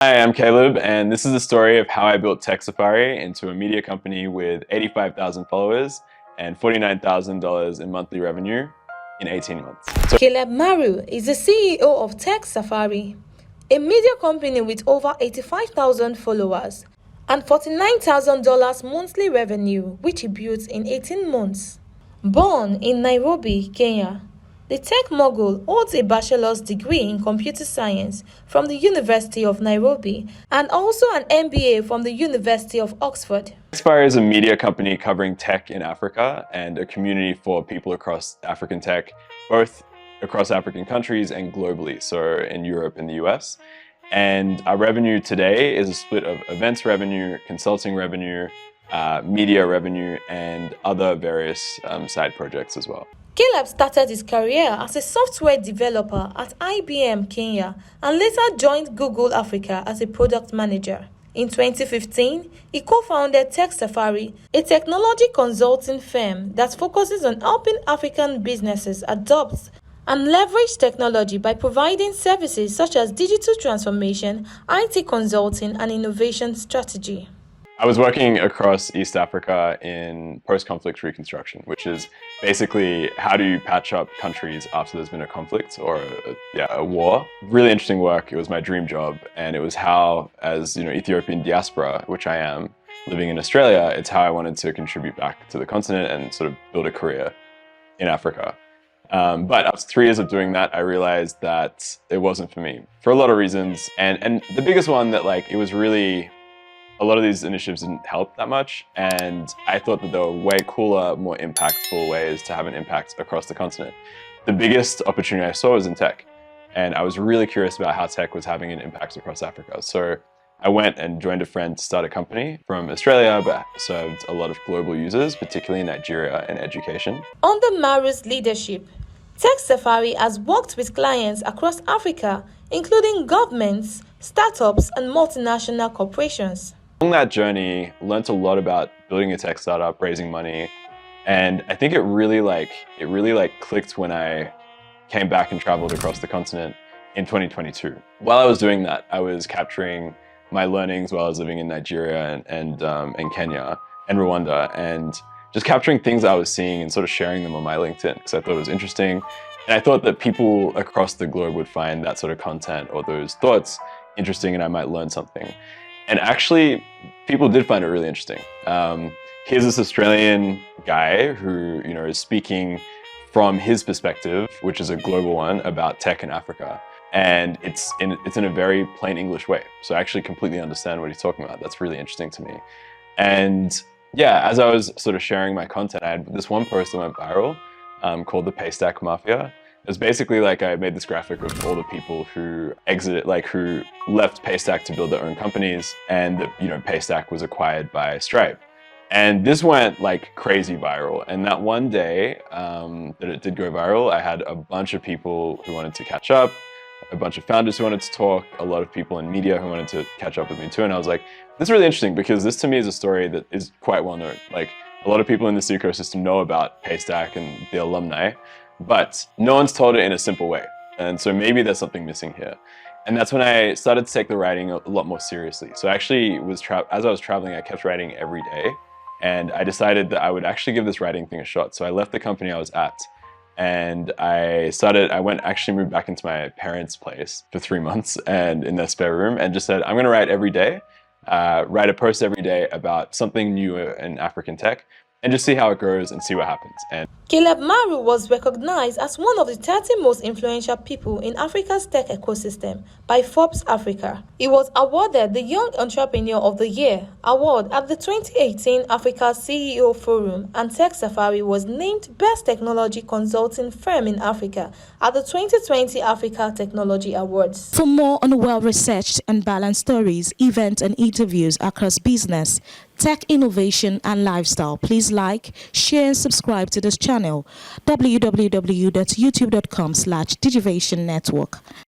Hi, I'm Caleb, and this is the story of how I built Tech Safari into a media company with 85,000 followers and $49,000 in monthly revenue in 18 months. Caleb Maru is the CEO of Tech Safari, a media company with over 85,000 followers and $49,000 monthly revenue, which he built in 18 months. Born in Nairobi, Kenya, the tech mogul holds a bachelor's degree in computer science from the University of Nairobi and also an MBA from the University of Oxford. Tech is a media company covering tech in Africa and a community for people across African tech, both across African countries and globally, so in Europe and the US. And our revenue today is a split of events revenue, consulting revenue, media revenue, and other various side projects as well. Caleb started his career as a software developer at IBM Kenya and later joined Google Africa as a product manager. In 2015, he co-founded Tech Safari, a technology consulting firm that focuses on helping African businesses adopt and leverage technology by providing services such as digital transformation, IT consulting, and innovation strategy. I was working across East Africa in post-conflict reconstruction, which is basically how do you patch up countries after there's been a conflict or a war. Really interesting work. It was my dream job, and it was how, as Ethiopian diaspora, which I am, living in Australia, it's how I wanted to contribute back to the continent and sort of build a career in Africa. But after 3 years of doing that, I realized that it wasn't for me for a lot of reasons, and the biggest one that it was really. A lot of these initiatives didn't help that much, and I thought that there were way cooler, more impactful ways to have an impact across the continent. The biggest opportunity I saw was in tech, and I was really curious about how tech was having an impact across Africa. So I went and joined a friend to start a company from Australia, but served a lot of global users, particularly in Nigeria and education. Under Maru's leadership, Tech Safari has worked with clients across Africa, including governments, startups, and multinational corporations. Along that journey, learned a lot about building a tech startup, raising money, and I think it really clicked when I came back and traveled across the continent in 2022. While I was doing that, I was capturing my learnings while I was living in Nigeria and Kenya and Rwanda, and just capturing things I was seeing and sort of sharing them on my LinkedIn because I thought it was interesting, and I thought that people across the globe would find that sort of content or those thoughts interesting, and I might learn something. And actually, people did find it really interesting. Here's this Australian guy who is speaking from his perspective, which is a global one, about tech in Africa. And it's in a very plain English way. So I actually completely understand what he's talking about. That's really interesting to me. And yeah, as I was sort of sharing my content, I had this one post that went viral called the Paystack Mafia. It was basically I made this graphic of all the people who exited, who left Paystack to build their own companies, and Paystack was acquired by Stripe. And this went crazy viral. And that one day that it did go viral, I had a bunch of people who wanted to catch up, a bunch of founders who wanted to talk, a lot of people in media who wanted to catch up with me too. And I was like, this is really interesting because this to me is a story that is quite well known. A lot of people in this ecosystem know about Paystack and the alumni, but no one's told it in a simple way. And so maybe there's something missing here. And that's when I started to take the writing a lot more seriously. So I actually as I was traveling, I kept writing every day. And I decided that I would actually give this writing thing a shot. So I left the company I was at, and I moved back into my parents' place for 3 months and in their spare room, and just said, I'm gonna write every day, write a post every day about something new in African tech, and just see how it goes and see what happens. And Caleb Maru was recognized as one of the 30 most influential people in Africa's tech ecosystem by Forbes Africa. He was awarded the Young Entrepreneur of the Year award at the 2018 Africa CEO Forum, and Tech Safari was named Best Technology Consulting Firm in Africa at the 2020 Africa Technology Awards. For more on well-researched and balanced stories, events, and interviews across business, tech innovation, and lifestyle, please like, share, and subscribe to this channel, www.youtube.com/digivationnetwork.